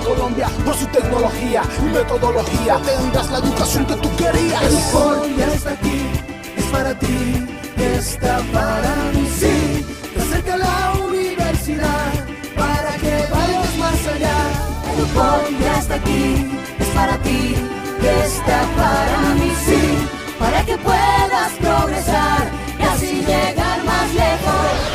Colombia por su tecnología y metodología. Tendrás la educación que tú querías. El foro ya está aquí, es para ti, está para mí. Sí, te acerca a la universidad para que vayas más allá. El foro ya está aquí, es para ti, está para mí. Sí, para que puedas progresar y así llegar más lejos.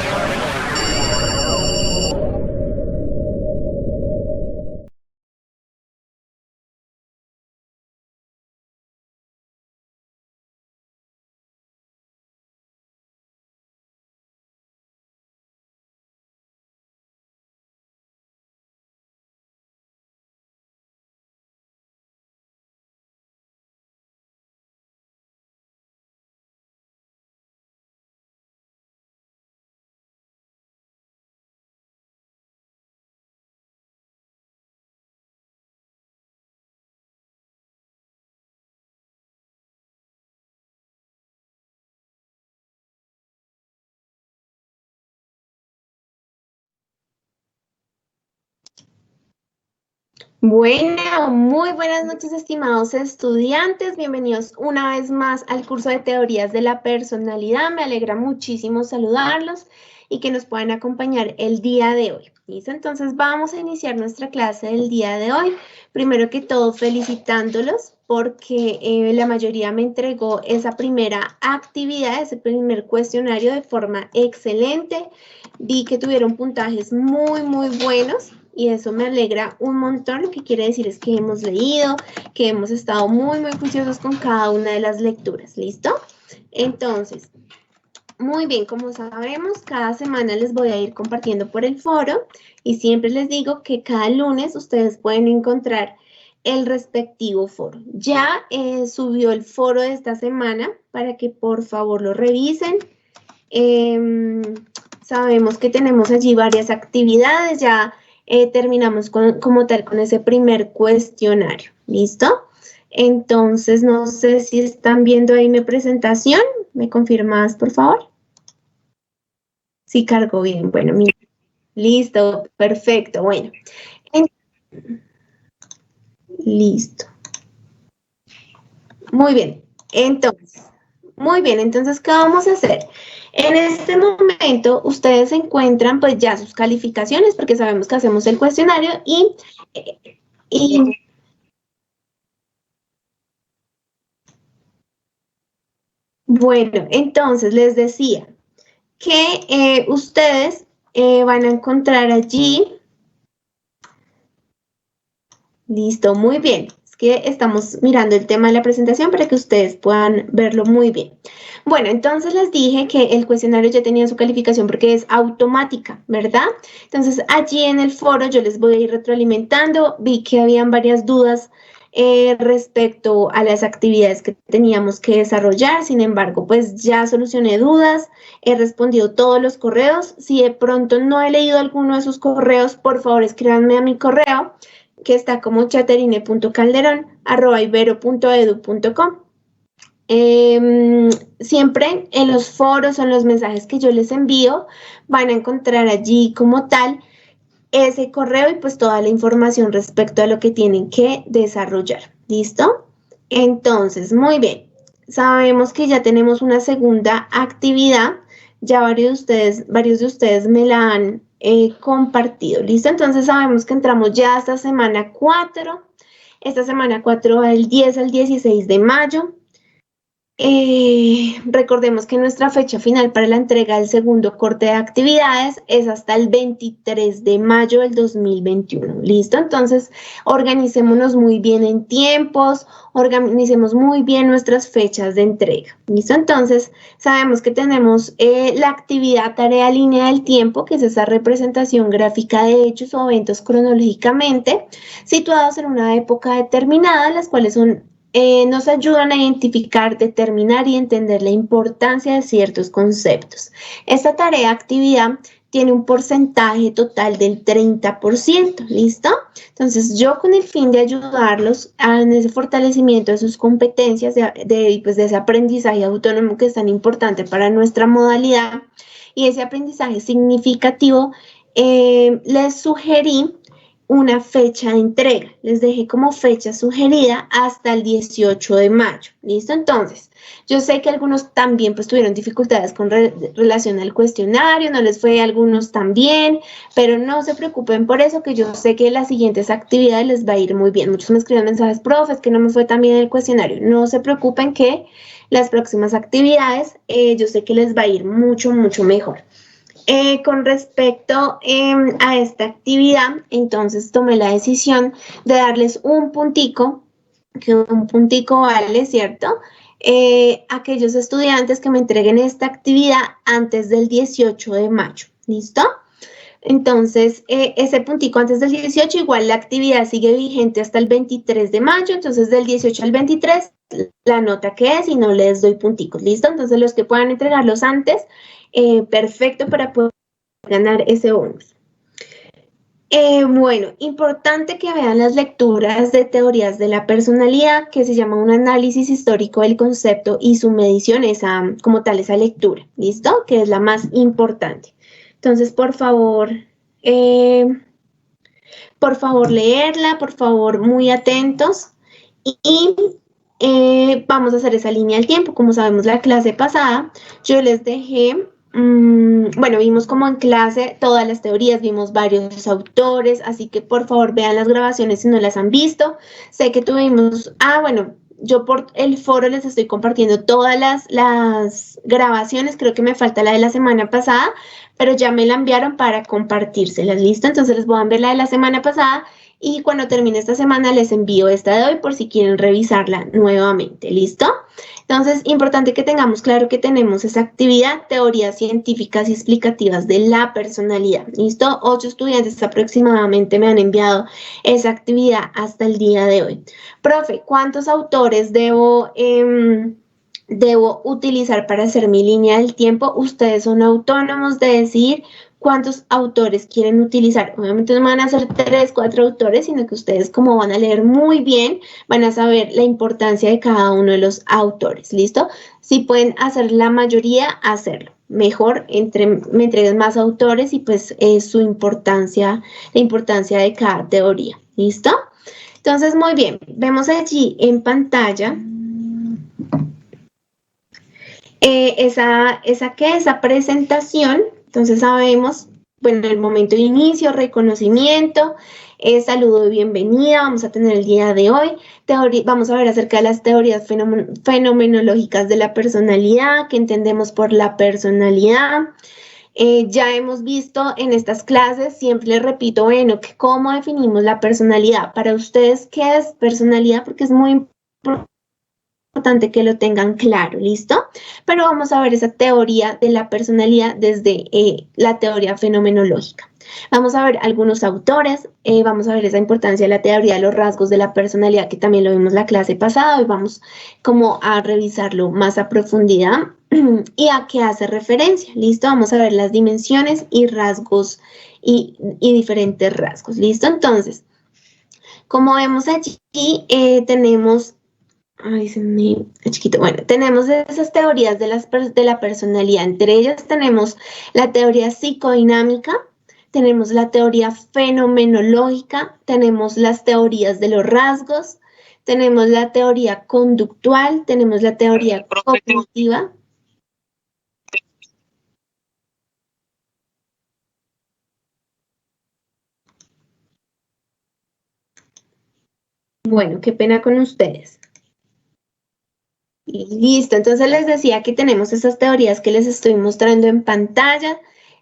Bueno, muy buenas noches, estimados estudiantes. Bienvenidos una vez más al curso de Teorías de la Personalidad. Me alegra muchísimo saludarlos y que nos puedan acompañar el día de hoy. ¿Listo? Entonces vamos a iniciar nuestra clase del día de hoy. Primero que todo, felicitándolos porque la mayoría me entregó esa primera actividad, ese primer cuestionario de forma excelente. Vi que tuvieron puntajes muy buenos. Y eso me alegra un montón, lo que quiere decir es que hemos leído, que hemos estado muy juiciosos con cada una de las lecturas, ¿listo? Entonces, muy bien, como sabemos, cada semana les voy a ir compartiendo por el foro y siempre les digo que cada lunes ustedes pueden encontrar el respectivo foro. Ya subió el foro de esta semana para que por favor lo revisen. Sabemos que tenemos allí varias actividades, ya terminamos como tal con ese primer cuestionario, ¿listo? Entonces, no sé si están viendo ahí mi presentación. ¿Me confirmas, por favor? Sí, cargo bien. Bueno, mira. Listo, perfecto. Bueno. Listo. Muy bien. Entonces, ¿qué vamos a hacer? En este momento, ustedes encuentran pues ya sus calificaciones porque sabemos que hacemos el cuestionario y bueno, entonces les decía que ustedes van a encontrar allí. Listo, muy bien. Es que estamos mirando el tema de la presentación para que ustedes puedan verlo muy bien. Bueno, entonces les dije que el cuestionario ya tenía su calificación porque es automática, ¿verdad? Entonces allí en el foro yo les voy a ir retroalimentando. Vi que habían varias dudas respecto a las actividades que teníamos que desarrollar. Sin embargo, pues ya solucioné dudas, he respondido todos los correos. Si de pronto no he leído alguno de sus correos, por favor escríbanme a mi correo, que está como chaterine.calderon@ibero.edu.com. Siempre en los foros o en los mensajes que yo les envío van a encontrar allí como tal ese correo y pues toda la información respecto a lo que tienen que desarrollar. ¿Listo? Entonces, muy bien. Sabemos que ya tenemos una segunda actividad. Ya varios de ustedes me la han compartido. ¿Listo? Entonces sabemos que entramos ya a esta semana 4. Esta semana 4 va del 10 al 16 de mayo. Recordemos que nuestra fecha final para la entrega del segundo corte de actividades es hasta el 23 de mayo del 2021. ¿Listo? Entonces, organicémonos muy bien en tiempos, organicemos muy bien nuestras fechas de entrega. ¿Listo? Entonces, sabemos que tenemos la actividad tarea línea del tiempo, que es esa representación gráfica de hechos o eventos cronológicamente situados en una época determinada, las cuales nos ayudan a identificar, determinar y entender la importancia de ciertos conceptos. Esta actividad tiene un porcentaje total del 30%, ¿listo? Entonces, yo con el fin de ayudarlos en ese fortalecimiento de sus competencias, de ese aprendizaje autónomo que es tan importante para nuestra modalidad y ese aprendizaje significativo, les sugerí una fecha de entrega. Les dejé como fecha sugerida hasta el 18 de mayo. ¿Listo? Entonces, yo sé que algunos también pues tuvieron dificultades con relación al cuestionario, no les fue a algunos también, pero no se preocupen por eso, que yo sé que las siguientes actividades les va a ir muy bien. Muchos me escriben mensajes, profes, que no me fue tan bien el cuestionario. No se preocupen que las próximas actividades yo sé que les va a ir mucho, mucho mejor. Con respecto a esta actividad, entonces tomé la decisión de darles un puntico, que un puntico vale, ¿cierto? Aquellos estudiantes que me entreguen esta actividad antes del 18 de mayo, ¿listo? Entonces, ese puntico antes del 18, igual la actividad sigue vigente hasta el 23 de mayo, entonces del 18 al 23, la nota que es y no les doy punticos, ¿listo? Entonces, los que puedan entregarlos antes, perfecto para poder ganar ese bonus. Bueno, importante que vean las lecturas de teorías de la personalidad, que se llama un análisis histórico del concepto y su medición, como tal, esa lectura, ¿listo? Que es la más importante. Entonces, por favor, leerla, por favor, muy atentos. Y vamos a hacer esa línea del tiempo. Como sabemos, la clase pasada yo les dejé, bueno, vimos como en clase todas las teorías, vimos varios autores, así que por favor vean las grabaciones si no las han visto. Sé que tuvimos, bueno, yo por el foro les estoy compartiendo todas las grabaciones, creo que me falta la de la semana pasada, pero ya me la enviaron para compartírselas, ¿listo? Entonces les voy a enviar la de la semana pasada y cuando termine esta semana les envío esta de hoy por si quieren revisarla nuevamente, ¿listo? Entonces, importante que tengamos claro que tenemos esa actividad, teorías científicas y explicativas de la personalidad, ¿listo? 8 estudiantes aproximadamente me han enviado esa actividad hasta el día de hoy. Profe, ¿cuántos autores debo utilizar para hacer mi línea del tiempo? Ustedes son autónomos de decidir cuántos autores quieren utilizar. Obviamente no van a ser 3, 4 autores, sino que ustedes, como van a leer muy bien, van a saber la importancia de cada uno de los autores, ¿listo? Si pueden hacer la mayoría, hacerlo. Mejor, me entreguen más autores y pues la importancia de cada teoría, ¿listo? Entonces, muy bien, vemos allí en pantalla esa presentación. Entonces sabemos, bueno, el momento de inicio, reconocimiento, saludo de bienvenida, vamos a tener el día de hoy, vamos a ver acerca de las teorías fenomenológicas de la personalidad, que entendemos por la personalidad. Ya hemos visto en estas clases, siempre les repito, bueno, cómo definimos la personalidad. Para ustedes, ¿qué es personalidad? Porque es muy importante que lo tengan claro, ¿listo? Pero vamos a ver esa teoría de la personalidad desde la teoría fenomenológica. Vamos a ver algunos autores, vamos a ver esa importancia de la teoría de los rasgos de la personalidad, que también lo vimos la clase pasada, y vamos como a revisarlo más a profundidad y a qué hace referencia, ¿listo? Vamos a ver las dimensiones y rasgos y diferentes rasgos, ¿listo? Entonces, como vemos allí, tenemos chiquito. Bueno, tenemos esas teorías de la personalidad. Entre ellas tenemos la teoría psicodinámica, tenemos la teoría fenomenológica, tenemos las teorías de los rasgos, tenemos la teoría conductual, tenemos la teoría cognitiva. Bueno, qué pena con ustedes. Listo, entonces les decía que tenemos esas teorías que les estoy mostrando en pantalla,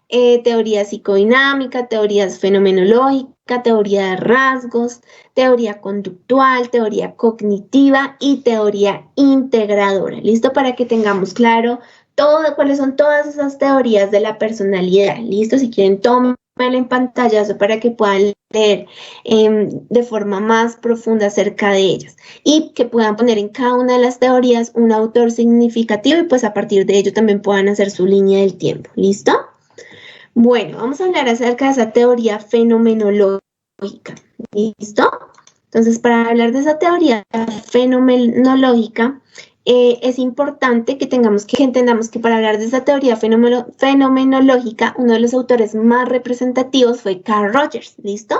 teoría psicodinámica, teorías fenomenológica, teoría de rasgos, teoría conductual, teoría cognitiva y teoría integradora. ¿Listo? Para que tengamos claro cuáles son todas esas teorías de la personalidad. ¿Listo? Si quieren, tomen en pantallazo para que puedan leer de forma más profunda acerca de ellas y que puedan poner en cada una de las teorías un autor significativo y pues a partir de ello también puedan hacer su línea del tiempo. ¿Listo? Bueno, vamos a hablar acerca de esa teoría fenomenológica. ¿Listo? Entonces, para hablar de esa teoría fenomenológica, es importante que entendamos que para hablar de esta teoría fenomenológica, uno de los autores más representativos fue Carl Rogers, ¿listo?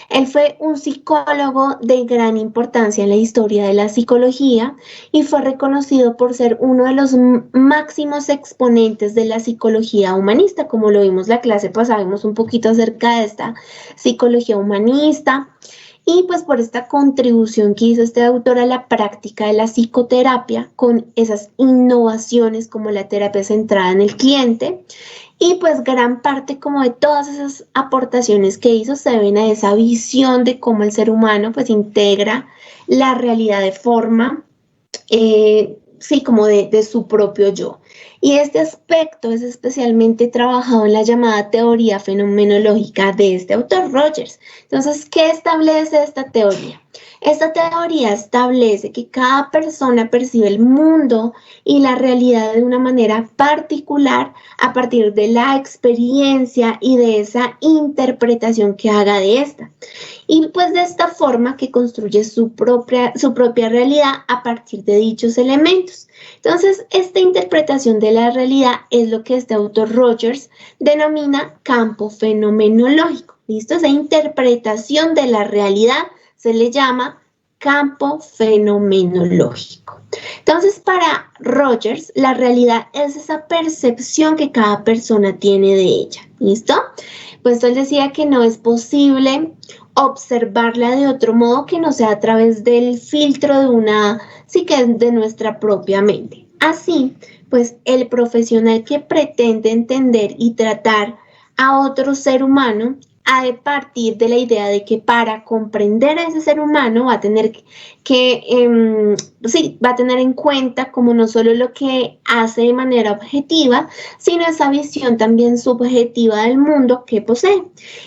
Él fue un psicólogo de gran importancia en la historia de la psicología y fue reconocido por ser uno de los máximos exponentes de la psicología humanista. Como lo vimos la clase pasada, vimos un poquito acerca de esta psicología humanista. Y pues por esta contribución que hizo este autor a la práctica de la psicoterapia con esas innovaciones como la terapia centrada en el cliente, y pues gran parte como de todas esas aportaciones que hizo se deben a esa visión de cómo el ser humano pues integra la realidad de forma, como de su propio yo. Y este aspecto es especialmente trabajado en la llamada teoría fenomenológica de este autor, Rogers. Entonces, ¿qué establece esta teoría? Esta teoría establece que cada persona percibe el mundo y la realidad de una manera particular a partir de la experiencia y de esa interpretación que haga de esta. Y pues de esta forma que construye su propia realidad a partir de dichos elementos. Entonces, esta interpretación de la realidad es lo que este autor Rogers denomina campo fenomenológico. ¿Listo? Esa interpretación de la realidad se le llama campo fenomenológico. Entonces, para Rogers, la realidad es esa percepción que cada persona tiene de ella. ¿Listo? Pues él decía que no es posible observarla de otro modo que no sea a través del filtro de nuestra propia mente. Así, pues el profesional que pretende entender y tratar a otro ser humano ha de partir de la idea de que para comprender a ese ser humano va a tener va a tener en cuenta como no solo lo que hace de manera objetiva, sino esa visión también subjetiva del mundo que posee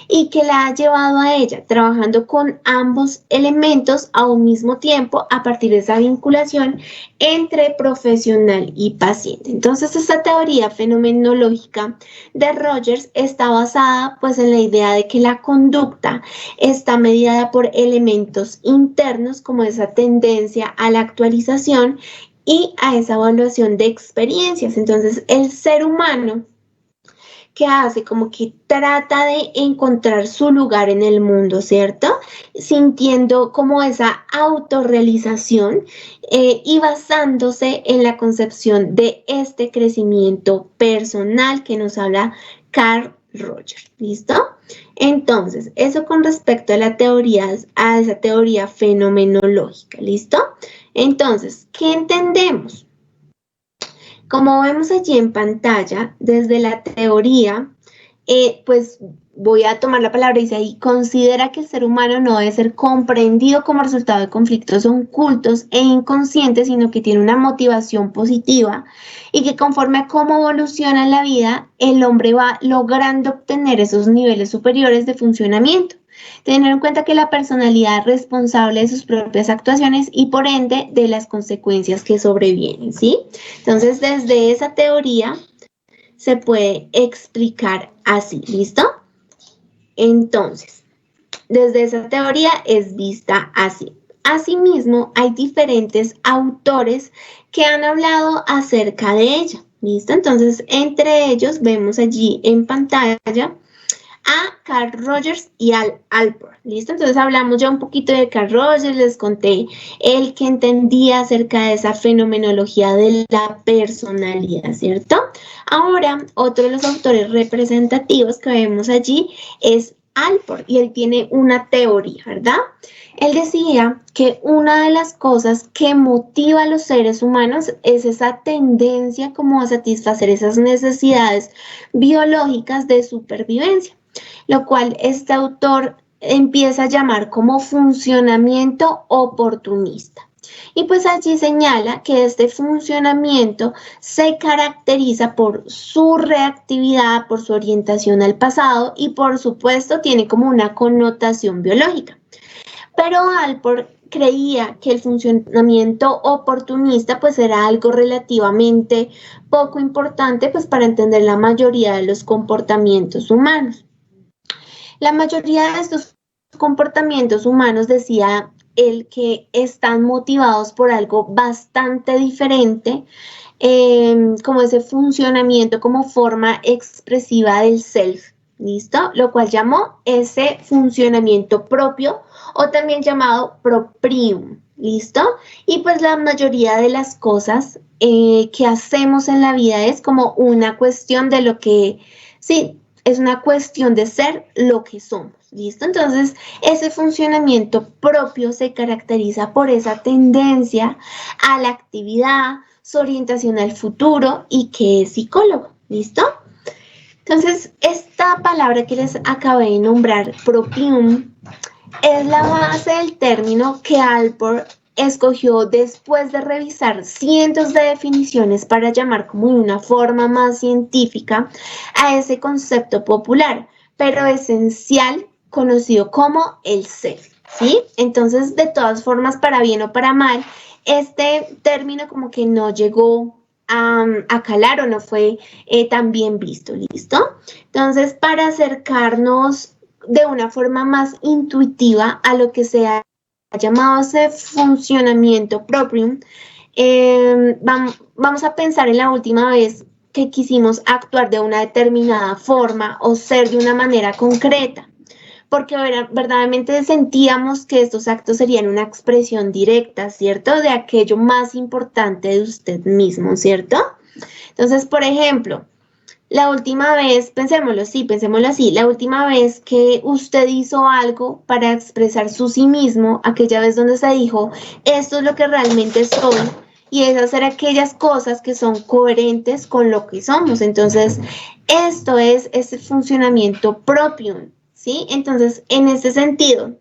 y que la ha llevado a ella, trabajando con ambos elementos a un mismo tiempo a partir de esa vinculación entre profesional y paciente. Entonces, esta teoría fenomenológica de Rogers está basada pues en la idea de que la conducta está mediada por elementos internos como esa tendencia a la actualización y a esa evaluación de experiencias. Entonces, el ser humano que hace como que trata de encontrar su lugar en el mundo, ¿cierto? Sintiendo como esa autorrealización y basándose en la concepción de este crecimiento personal que nos habla Carl Rogers, ¿listo? Entonces, eso con respecto a esa teoría fenomenológica, ¿listo? Entonces, ¿qué entendemos? Como vemos allí en pantalla, desde la teoría, pues voy a tomar la palabra y dice ahí, considera que el ser humano no debe ser comprendido como resultado de conflictos ocultos e inconscientes, sino que tiene una motivación positiva y que conforme a cómo evoluciona la vida, el hombre va logrando obtener esos niveles superiores de funcionamiento. Tener en cuenta que la personalidad es responsable de sus propias actuaciones y por ende de las consecuencias que sobrevienen, ¿sí? Entonces, desde esa teoría se puede explicar así, ¿listo? Entonces, desde esa teoría es vista así. Asimismo, hay diferentes autores que han hablado acerca de ella, ¿listo? Entonces, entre ellos vemos allí en pantalla a Carl Rogers y al Allport, ¿listo? Entonces hablamos ya un poquito de Carl Rogers, les conté el que entendía acerca de esa fenomenología de la personalidad, ¿cierto? Ahora, otro de los autores representativos que vemos allí es Allport y él tiene una teoría, ¿verdad? Él decía que una de las cosas que motiva a los seres humanos es esa tendencia como a satisfacer esas necesidades biológicas de supervivencia, lo cual este autor empieza a llamar como funcionamiento oportunista. Y pues allí señala que este funcionamiento se caracteriza por su reactividad, por su orientación al pasado y por supuesto tiene como una connotación biológica. Pero Allport creía que el funcionamiento oportunista pues era algo relativamente poco importante pues para entender la mayoría de los comportamientos humanos. La mayoría de estos comportamientos humanos, decía el que están motivados por algo bastante diferente, como ese funcionamiento como forma expresiva del self, ¿listo? Lo cual llamó ese funcionamiento propio o también llamado proprium, ¿listo? Y pues la mayoría de las cosas que hacemos en la vida es como una cuestión de lo que, sí, es una cuestión de ser lo que somos, ¿listo? Entonces, ese funcionamiento propio se caracteriza por esa tendencia a la actividad, su orientación al futuro y que es psicólogo, ¿listo? Entonces, esta palabra que les acabé de nombrar, proprium, es la base del término que Alport escogió después de revisar cientos de definiciones para llamar como de una forma más científica a ese concepto popular, pero esencial, conocido como el ser, ¿sí? Entonces, de todas formas, para bien o para mal, este término como que no llegó a calar o no fue tan bien visto, ¿listo? Entonces, para acercarnos de una forma más intuitiva a lo que se ha llamado ese funcionamiento propio, vamos a pensar en la última vez que quisimos actuar de una determinada forma o ser de una manera concreta, porque verdaderamente sentíamos que estos actos serían una expresión directa, ¿cierto? De aquello más importante de usted mismo, ¿cierto? Entonces, por ejemplo, la última vez, pensémoslo así, la última vez que usted hizo algo para expresar su sí mismo, aquella vez donde se dijo, esto es lo que realmente soy, y es hacer aquellas cosas que son coherentes con lo que somos. Entonces, esto es ese funcionamiento propio, ¿sí? Entonces, en ese sentido,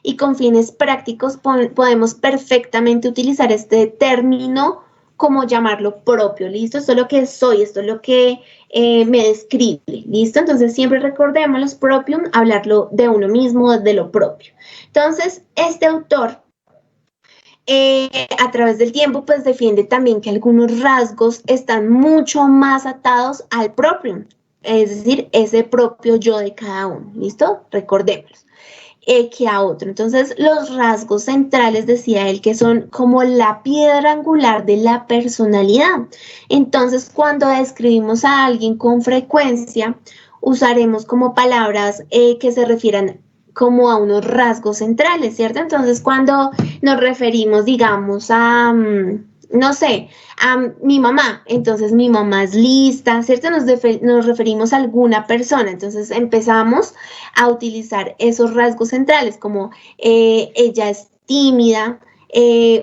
y con fines prácticos, podemos perfectamente utilizar este término como llamarlo propio, ¿listo? Esto es lo que soy, esto es lo que me describe, ¿listo? Entonces siempre recordemos los propium, hablarlo de uno mismo, de lo propio. Entonces, este autor, a través del tiempo, pues defiende también que algunos rasgos están mucho más atados al propium, es decir, ese propio yo de cada uno, ¿listo? Recordémoslo. Que a otro. Entonces, los rasgos centrales, decía él, que son como la piedra angular de la personalidad. Entonces, cuando describimos a alguien con frecuencia, usaremos como palabras que se refieran como a unos rasgos centrales, ¿cierto? Entonces, cuando nos referimos, digamos, a no sé, a mi mamá, entonces mi mamá es lista, ¿cierto? Nos referimos a alguna persona, entonces empezamos a utilizar esos rasgos centrales como ella es tímida,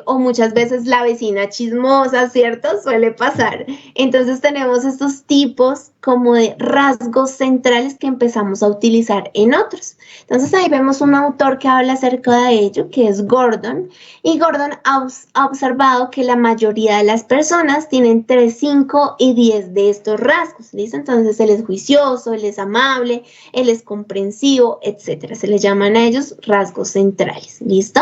o muchas veces la vecina chismosa, ¿cierto? Suele pasar. Entonces tenemos estos tipos como de rasgos centrales que empezamos a utilizar en otros. Entonces ahí vemos un autor que habla acerca de ello, que es Gordon, y Gordon ha observado que la mayoría de las personas tienen entre 5 y 10 de estos rasgos, ¿listo? Entonces él es juicioso, él es amable, él es comprensivo, etcétera. Se les llaman a ellos rasgos centrales, ¿listo?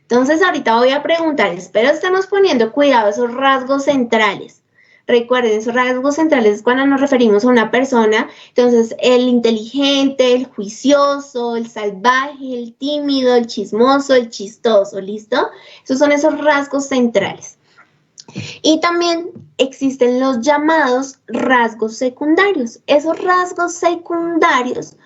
Entonces ahorita voy a preguntar, espero estemos poniendo cuidado a esos rasgos centrales. Recuerden, esos rasgos centrales es cuando nos referimos a una persona, entonces el inteligente, el juicioso, el salvaje, el tímido, el chismoso, el chistoso, ¿listo? Esos son esos rasgos centrales. Y también existen los llamados rasgos secundarios. Esos rasgos secundarios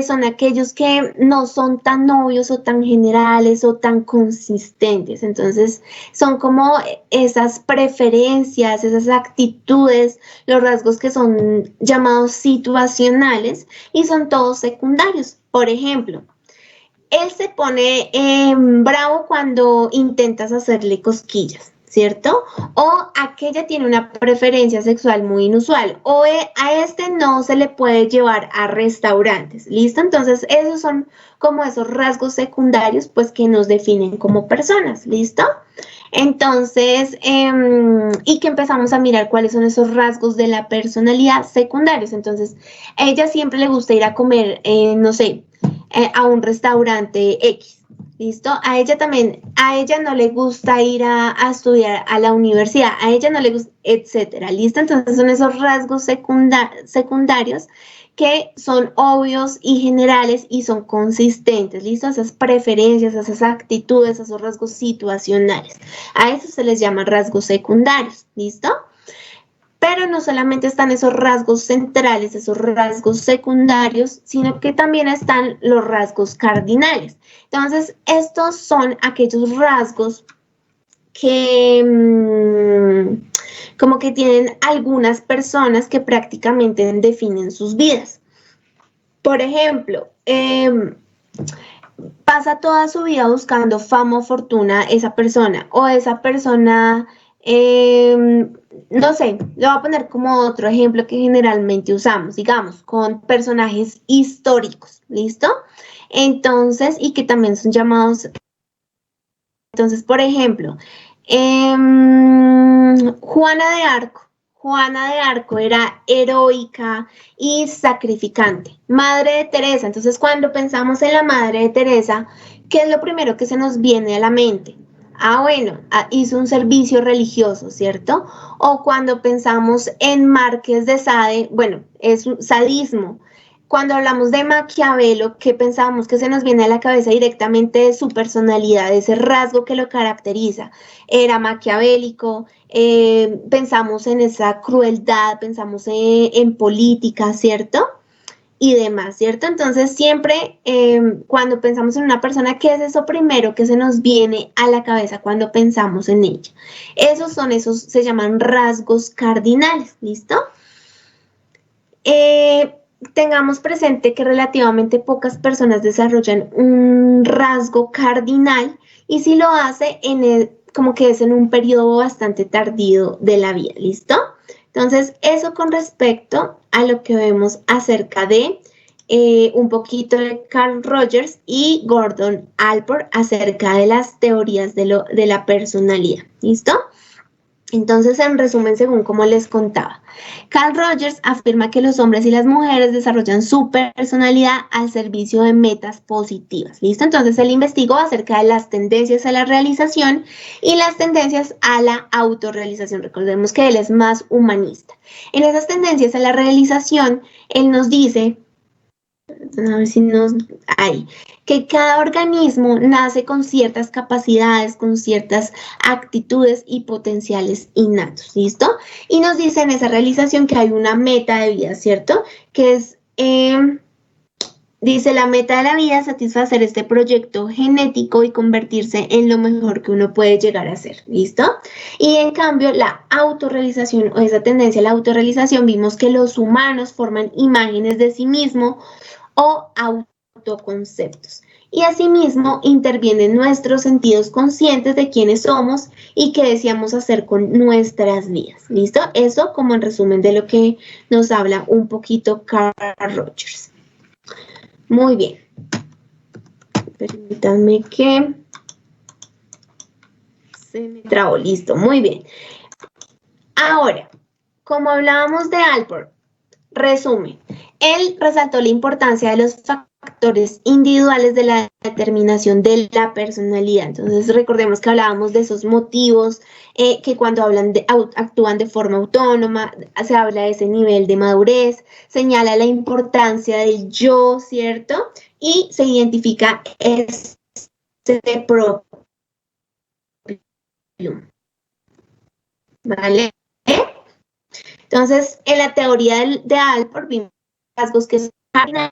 son aquellos que no son tan obvios o tan generales o tan consistentes. Entonces, son como esas preferencias, esas actitudes, los rasgos que son llamados situacionales y son todos secundarios. Por ejemplo, él se pone bravo cuando intentas hacerle cosquillas, ¿cierto? O aquella tiene una preferencia sexual muy inusual, o a este no se le puede llevar a restaurantes, ¿listo? Entonces, esos son como esos rasgos secundarios, pues, que nos definen como personas, ¿listo? Entonces, y que empezamos a mirar cuáles son esos rasgos de la personalidad secundarios. Entonces, a ella siempre le gusta ir a comer, no sé, a un restaurante X. ¿Listo? A ella no le gusta ir a estudiar a la universidad, a ella no le gusta, etcétera, ¿listo? Entonces son esos rasgos secundarios que son obvios y generales y son consistentes, ¿listo? Esas preferencias, esas actitudes, esos rasgos situacionales. A eso se les llama rasgos secundarios, ¿listo? Pero no solamente están esos rasgos centrales, esos rasgos secundarios, sino que también están los rasgos cardinales. Entonces, estos son aquellos rasgos que como que tienen algunas personas que prácticamente definen sus vidas. Por ejemplo, pasa toda su vida buscando fama o fortuna esa persona, o esa persona, no sé, le voy a poner como otro ejemplo que generalmente usamos, digamos, con personajes históricos, ¿listo? Entonces, y que también son llamados, entonces, por ejemplo, Juana de Arco. Juana de Arco era heroica y sacrificante. Madre de Teresa. Entonces, cuando pensamos en la Madre de Teresa, ¿qué es lo primero que se nos viene a la mente? Ah, bueno, hizo un servicio religioso, ¿cierto? O cuando pensamos en Marqués de Sade, bueno, es un sadismo. Cuando hablamos de Maquiavelo, ¿qué pensamos? Que se nos viene a la cabeza directamente de su personalidad, de ese rasgo que lo caracteriza. Era maquiavélico, pensamos en esa crueldad, pensamos en política, ¿cierto? Y demás, ¿cierto? Entonces siempre cuando pensamos en una persona, ¿qué es eso primero que se nos viene a la cabeza cuando pensamos en ella? Esos se llaman rasgos cardinales, ¿listo? Tengamos presente que relativamente pocas personas desarrollan un rasgo cardinal y si lo hace como que es en un periodo bastante tardío de la vida, ¿listo? Entonces, eso con respecto a lo que vemos acerca de un poquito de Carl Rogers y Gordon Allport acerca de las teorías de la personalidad, ¿listo? Entonces, en resumen, según como les contaba, Carl Rogers afirma que los hombres y las mujeres desarrollan su personalidad al servicio de metas positivas. ¿Listo? Entonces, él investigó acerca de las tendencias a la realización y las tendencias a la autorrealización. Recordemos que él es más humanista. En esas tendencias a la realización, él nos dice, a ver si hay, que cada organismo nace con ciertas capacidades, con ciertas actitudes y potenciales innatos, ¿listo? Y nos dice en esa realización que hay una meta de vida, ¿cierto? Que es, dice, la meta de la vida es satisfacer este proyecto genético y convertirse en lo mejor que uno puede llegar a ser, ¿listo? Y en cambio, la autorrealización o esa tendencia a la autorrealización, vimos que los humanos forman imágenes de sí mismos o autoconceptos. Y asimismo intervienen nuestros sentidos conscientes de quiénes somos y qué deseamos hacer con nuestras vidas. ¿Listo? Eso como en resumen de lo que nos habla un poquito Carl Rogers. Muy bien. Permítanme que se me trabó. Listo, muy bien. Ahora, como hablábamos de Allport, resumen, él resaltó la importancia de los factores individuales de la determinación de la personalidad. Entonces, recordemos que hablábamos de esos motivos que cuando actúan de forma autónoma, se habla de ese nivel de madurez, señala la importancia del yo, ¿cierto? Y se identifica ese propio. ¿Vale? Entonces, en la teoría de Allport vimos rasgos que son cardinales,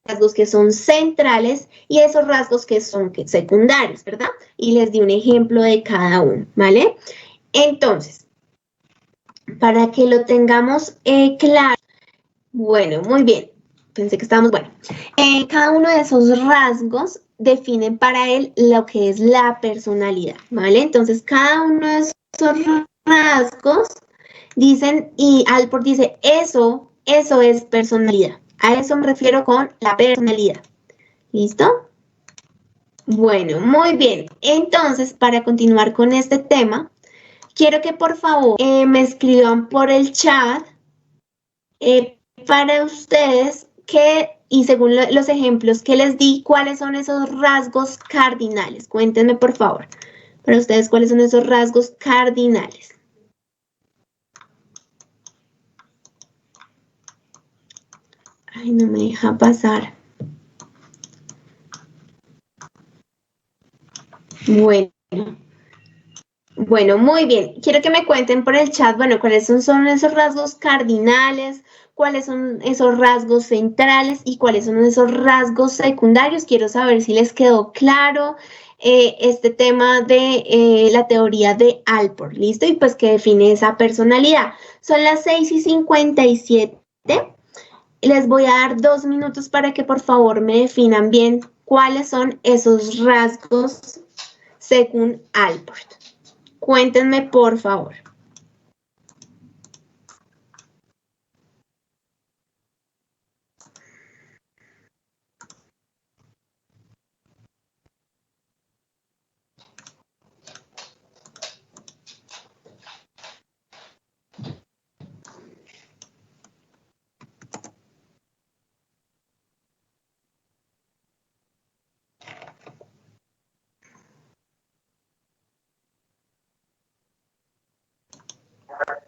rasgos que son centrales y esos rasgos que son secundarios, ¿verdad? Y les di un ejemplo de cada uno, ¿vale? Entonces, para que lo tengamos claro, bueno, muy bien, pensé que estábamos, bueno, cada uno de esos rasgos definen para él lo que es la personalidad, ¿vale? Entonces, cada uno de esos rasgos dicen, y Allport dice, eso es personalidad. A eso me refiero con la personalidad. ¿Listo? Bueno, muy bien. Entonces, para continuar con este tema, quiero que por favor me escriban por el chat para ustedes y según los ejemplos que les di, cuáles son esos rasgos cardinales. Cuéntenme por favor, para ustedes, cuáles son esos rasgos cardinales. Ay, no me deja pasar. Bueno, muy bien. Quiero que me cuenten por el chat, bueno, cuáles son esos rasgos cardinales, cuáles son esos rasgos centrales y cuáles son esos rasgos secundarios. Quiero saber si les quedó claro este tema de la teoría de Alport, ¿listo? Y pues que define esa personalidad. Son las 6:57. Les voy a dar 2 minutos para que por favor me definan bien cuáles son esos rasgos según Alport. Cuéntenme, por favor.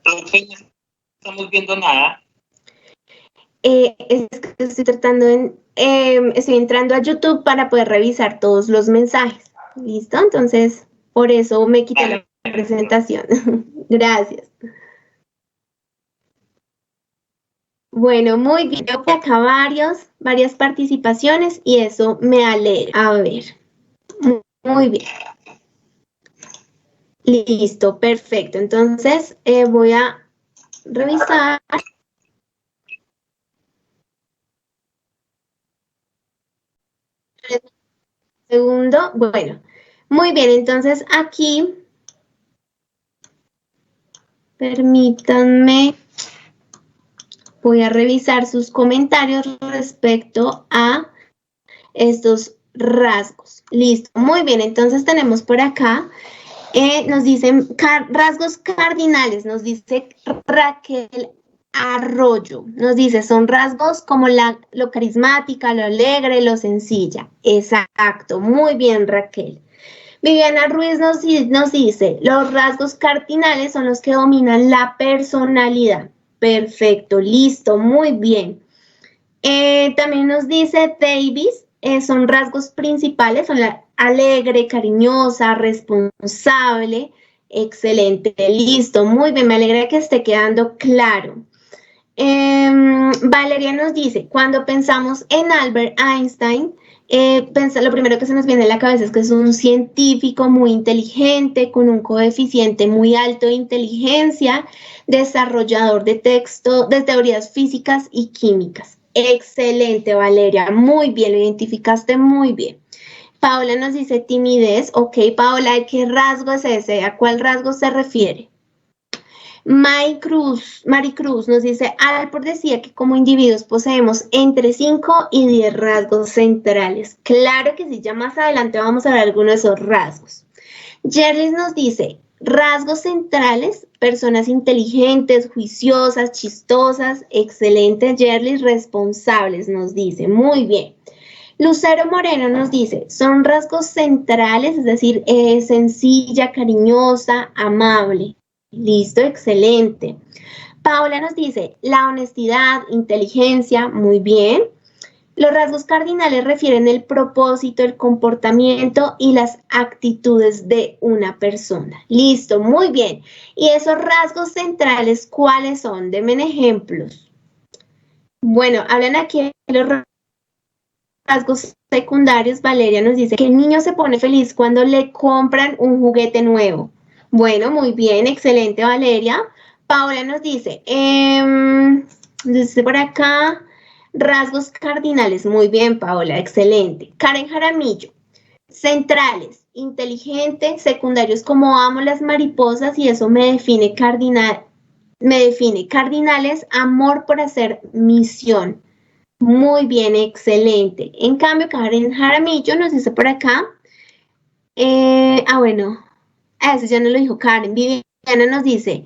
Profe, no estamos viendo nada. Es que estoy entrando a YouTube para poder revisar todos los mensajes. ¿Listo? Entonces, por eso me quité la presentación. Gracias. Bueno, muy bien. Veo que acá varias participaciones y eso me alegra. A ver. Muy bien. Listo, perfecto. Entonces, voy a revisar. Segundo, bueno, muy bien, entonces aquí, permítanme, voy a revisar sus comentarios respecto a estos rasgos. Listo, muy bien, entonces tenemos por acá, nos dicen rasgos cardinales, nos dice Raquel Arroyo, nos dice, son rasgos como lo carismática, lo alegre, lo sencilla. Exacto, muy bien, Raquel. Viviana Ruiz nos dice, los rasgos cardinales son los que dominan la personalidad. Perfecto, listo, muy bien. También nos dice Davis, son rasgos principales, son la alegre, cariñosa, responsable. Excelente, listo, muy bien, me alegra que esté quedando claro. Valeria nos dice, cuando pensamos en Albert Einstein, lo primero que se nos viene a la cabeza es que es un científico muy inteligente, con un coeficiente muy alto de inteligencia, desarrollador de teorías físicas y químicas. Excelente, Valeria, muy bien, lo identificaste muy bien. Paola nos dice timidez. Ok, Paola, ¿qué rasgo es ese? ¿A cuál rasgo se refiere? Maricruz nos dice, Alport decía que como individuos poseemos entre 5 y 10 rasgos centrales. Claro que sí, ya más adelante vamos a ver algunos de esos rasgos. Jerlis nos dice, rasgos centrales, personas inteligentes, juiciosas, chistosas. Excelente, Jerlis, responsables, nos dice. Muy bien. Lucero Moreno nos dice, son rasgos centrales, es decir, sencilla, cariñosa, amable. Listo, excelente. Paola nos dice, la honestidad, inteligencia, muy bien. Los rasgos cardinales refieren el propósito, el comportamiento y las actitudes de una persona. Listo, muy bien. ¿Y esos rasgos centrales cuáles son? Denme ejemplos. Bueno, hablan aquí de los rasgos secundarios. Valeria nos dice que el niño se pone feliz cuando le compran un juguete nuevo. Bueno, muy bien, excelente, Valeria. Paola nos dice, dice por acá, rasgos cardinales. Muy bien, Paola, excelente. Karen Jaramillo, centrales, inteligente, secundarios como amo las mariposas y eso me define cardinales, amor por hacer misión. Muy bien, excelente. En cambio, Karen Jaramillo nos dice por acá, bueno, eso ya no lo dijo Karen. Viviana nos dice,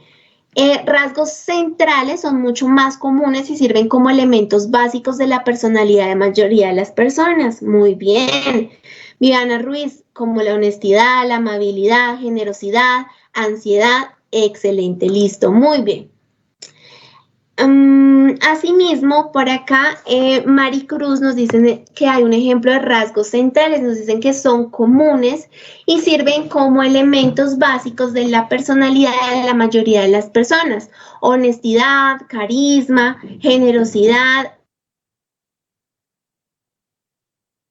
rasgos centrales son mucho más comunes y sirven como elementos básicos de la personalidad de la mayoría de las personas. Muy bien. Viviana Ruiz, como la honestidad, la amabilidad, generosidad, ansiedad. Excelente, listo, muy bien. Asimismo, por acá, Maricruz nos dice que hay un ejemplo de rasgos centrales, nos dicen que son comunes y sirven como elementos básicos de la personalidad de la mayoría de las personas. Honestidad, carisma, generosidad,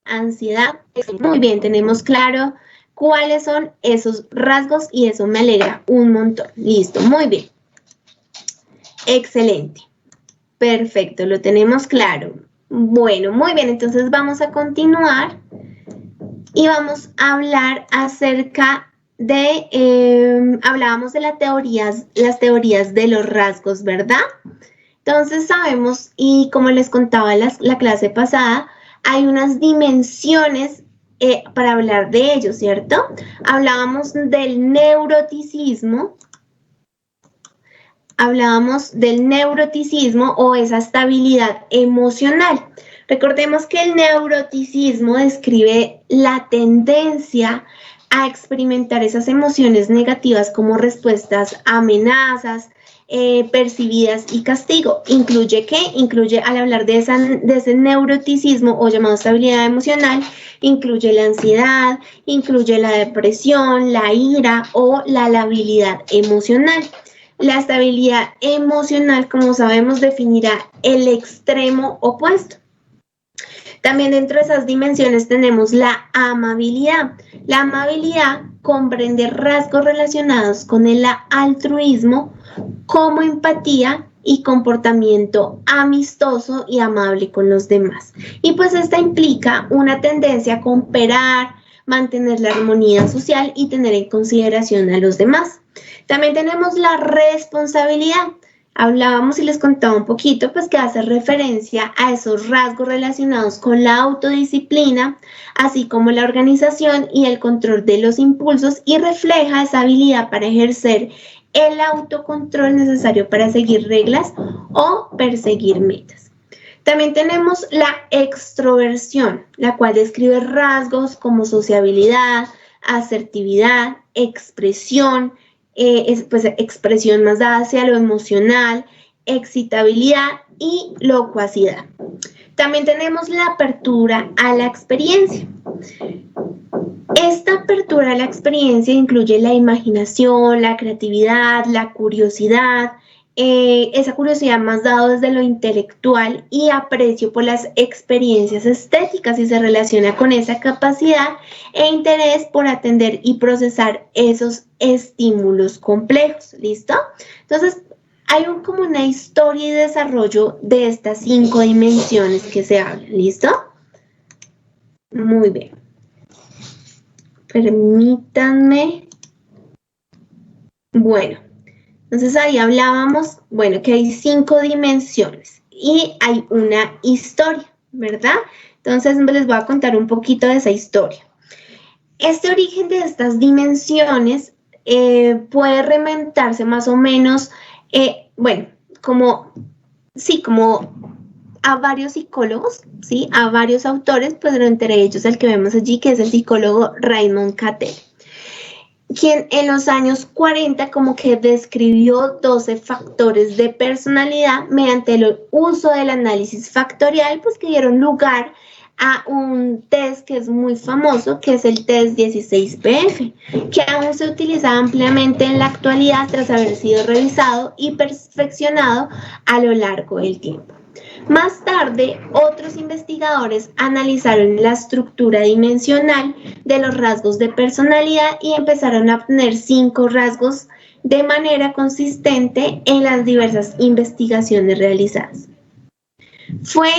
ansiedad. Muy bien, tenemos claro cuáles son esos rasgos y eso me alegra un montón. Listo, muy bien. Excelente. Perfecto, lo tenemos claro. Bueno, muy bien, entonces vamos a continuar y vamos a hablar acerca de, hablábamos de las teorías de los rasgos, ¿verdad? Entonces sabemos, y como les contaba la clase pasada, hay unas dimensiones para hablar de ellos, ¿cierto? Hablábamos del neuroticismo. Hablábamos del neuroticismo o esa estabilidad emocional. Recordemos que el neuroticismo describe la tendencia a experimentar esas emociones negativas como respuestas a amenazas, percibidas y castigo. ¿Incluye qué? Incluye, al hablar de ese neuroticismo o llamado estabilidad emocional, incluye la ansiedad, incluye la depresión, la ira o la labilidad emocional. La estabilidad emocional, como sabemos, definirá el extremo opuesto. También dentro de esas dimensiones tenemos la amabilidad. La amabilidad comprende rasgos relacionados con el altruismo, como empatía y comportamiento amistoso y amable con los demás. Y pues esta implica una tendencia a cooperar, mantener la armonía social y tener en consideración a los demás. También tenemos la responsabilidad. Hablábamos y les contaba un poquito, pues que hace referencia a esos rasgos relacionados con la autodisciplina, así como la organización y el control de los impulsos y refleja esa habilidad para ejercer el autocontrol necesario para seguir reglas o perseguir metas. También tenemos la extroversión, la cual describe rasgos como sociabilidad, asertividad, expresión, pues expresión más dada hacia lo emocional, excitabilidad y locuacidad. También tenemos la apertura a la experiencia. Esta apertura a la experiencia incluye la imaginación, la creatividad, la curiosidad, esa curiosidad más dada desde lo intelectual y aprecio por las experiencias estéticas y se relaciona con esa capacidad e interés por atender y procesar esos estímulos complejos. ¿Listo? Entonces, hay como una historia y desarrollo de estas 5 dimensiones que se hablan. ¿Listo? Muy bien. Permítanme. Bueno. Entonces ahí hablábamos, bueno, que hay 5 dimensiones y hay una historia, ¿verdad? Entonces les voy a contar un poquito de esa historia. Este origen de estas dimensiones puede remontarse más o menos, bueno, como a varios psicólogos, ¿sí? A varios autores, pues entre ellos el que vemos allí, que es el psicólogo Raymond Cattell, quien en los años 40 como que describió 12 factores de personalidad mediante el uso del análisis factorial, pues que dieron lugar a un test que es muy famoso, que es el test 16PF, que aún se utiliza ampliamente en la actualidad tras haber sido revisado y perfeccionado a lo largo del tiempo. Más tarde, otros investigadores analizaron la estructura dimensional de los rasgos de personalidad y empezaron a obtener 5 rasgos de manera consistente en las diversas investigaciones realizadas. Fue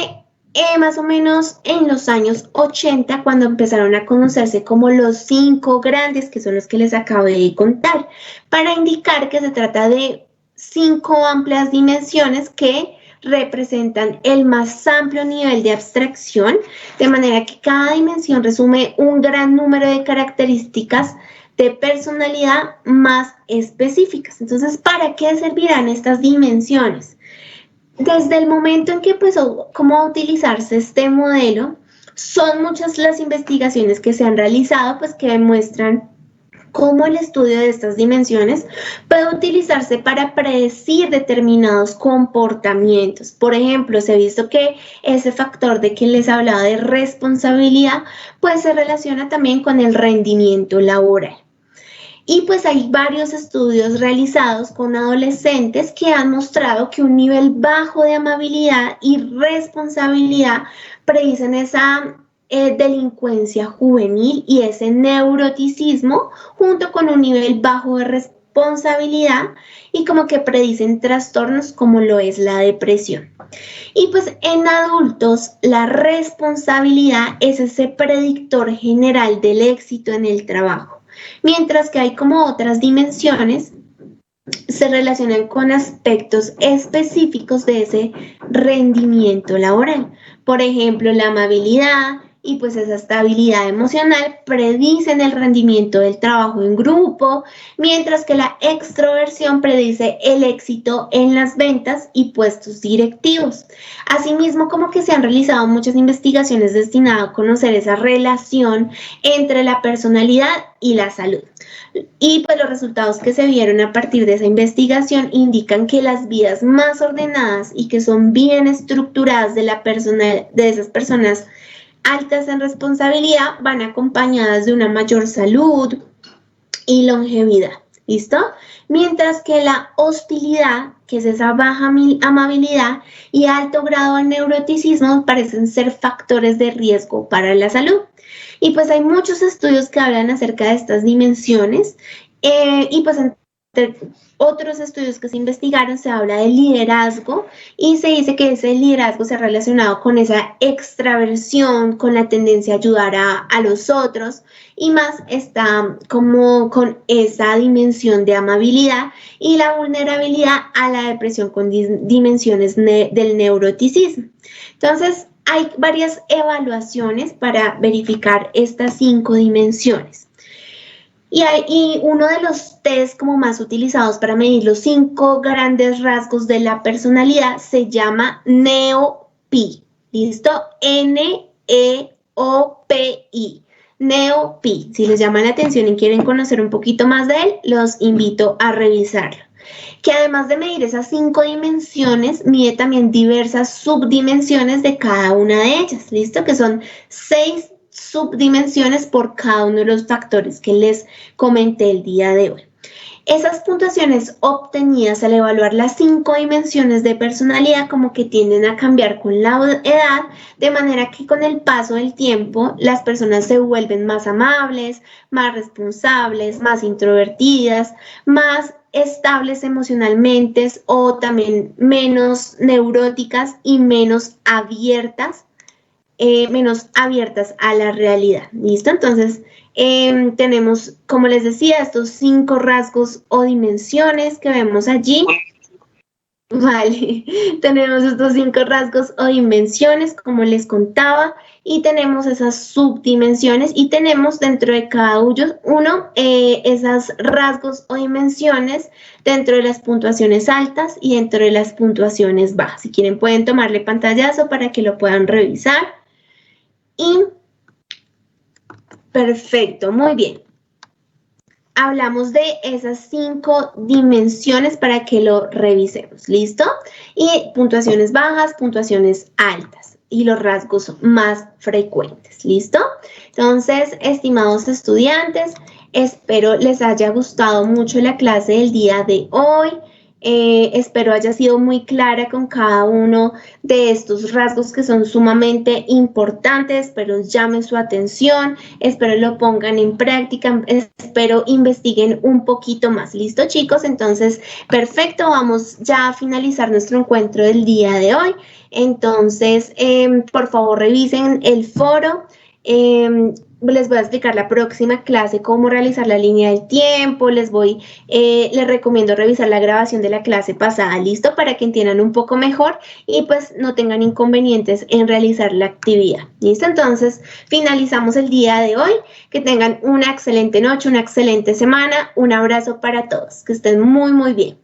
más o menos en los años 80 cuando empezaron a conocerse como los 5 grandes, que son los que les acabo de contar, para indicar que se trata de 5 amplias dimensiones que representan el más amplio nivel de abstracción, de manera que cada dimensión resume un gran número de características de personalidad más específicas. Entonces, ¿para qué servirán estas dimensiones? Desde el momento en que empezó a utilizarse este modelo, son muchas las investigaciones que se han realizado, pues que demuestran cómo el estudio de estas dimensiones puede utilizarse para predecir determinados comportamientos. Por ejemplo, se ha visto que ese factor de que les hablaba de responsabilidad, pues se relaciona también con el rendimiento laboral. Y pues hay varios estudios realizados con adolescentes que han mostrado que un nivel bajo de amabilidad y responsabilidad predicen esa delincuencia juvenil y ese neuroticismo, junto con un nivel bajo de responsabilidad y como que predicen trastornos como lo es la depresión. Y pues en adultos la responsabilidad es ese predictor general del éxito en el trabajo, mientras que hay como otras dimensiones se relacionan con aspectos específicos de ese rendimiento laboral. Por ejemplo, la amabilidad y pues esa estabilidad emocional predicen el rendimiento del trabajo en grupo, mientras que la extroversión predice el éxito en las ventas y puestos directivos. Asimismo, como que se han realizado muchas investigaciones destinadas a conocer esa relación entre la personalidad y la salud. Y pues los resultados que se vieron a partir de esa investigación indican que las vidas más ordenadas y que son bien estructuradas de esas personas altas en responsabilidad van acompañadas de una mayor salud y longevidad, ¿listo? Mientras que la hostilidad, que es esa baja amabilidad y alto grado de neuroticismo, parecen ser factores de riesgo para la salud. Y pues hay muchos estudios que hablan acerca de estas dimensiones y pues entre otros estudios que se investigaron se habla de liderazgo y se dice que ese liderazgo se ha relacionado con esa extraversión, con la tendencia a ayudar a los otros y más está como con esa dimensión de amabilidad y la vulnerabilidad a la depresión con dimensiones del neuroticismo. Entonces, hay varias evaluaciones para verificar estas 5 dimensiones. Y uno de los test como más utilizados para medir los 5 grandes rasgos de la personalidad se llama NEO-PI. ¿Listo? N-E-O-P-I. NEO-PI. Si les llama la atención y quieren conocer un poquito más de él, los invito a revisarlo. Que además de medir esas 5 dimensiones, mide también diversas subdimensiones de cada una de ellas, ¿listo? Que son 6 subdimensiones por cada uno de los factores que les comenté el día de hoy. Esas puntuaciones obtenidas al evaluar las 5 dimensiones de personalidad como que tienden a cambiar con la edad, de manera que con el paso del tiempo las personas se vuelven más amables, más responsables, más introvertidas, más estables emocionalmente o también menos neuróticas y menos abiertas a la realidad. ¿Listo? Entonces, tenemos, como les decía, estos 5 rasgos o dimensiones que vemos allí. Vale, tenemos estos 5 rasgos o dimensiones, como les contaba, y tenemos esas subdimensiones y tenemos dentro de cada uno esos rasgos o dimensiones dentro de las puntuaciones altas y dentro de las puntuaciones bajas. Si quieren pueden tomarle pantallazo para que lo puedan revisar. Y perfecto, muy bien. Hablamos de esas 5 dimensiones para que lo revisemos, ¿listo? Y puntuaciones bajas, puntuaciones altas y los rasgos más frecuentes, ¿listo? Entonces, estimados estudiantes, espero les haya gustado mucho la clase del día de hoy. Espero haya sido muy clara con cada uno de estos rasgos que son sumamente importantes. Espero llame su atención, espero lo pongan en práctica, espero investiguen un poquito más. ¿Listo, chicos? Entonces, perfecto, vamos ya a finalizar nuestro encuentro del día de hoy. Entonces, por favor, revisen el foro. Les voy a explicar la próxima clase cómo realizar la línea del tiempo, les recomiendo revisar la grabación de la clase pasada, ¿listo? Para que entiendan un poco mejor y pues no tengan inconvenientes en realizar la actividad, ¿listo? Entonces, finalizamos el día de hoy, que tengan una excelente noche, una excelente semana, un abrazo para todos, que estén muy, muy bien.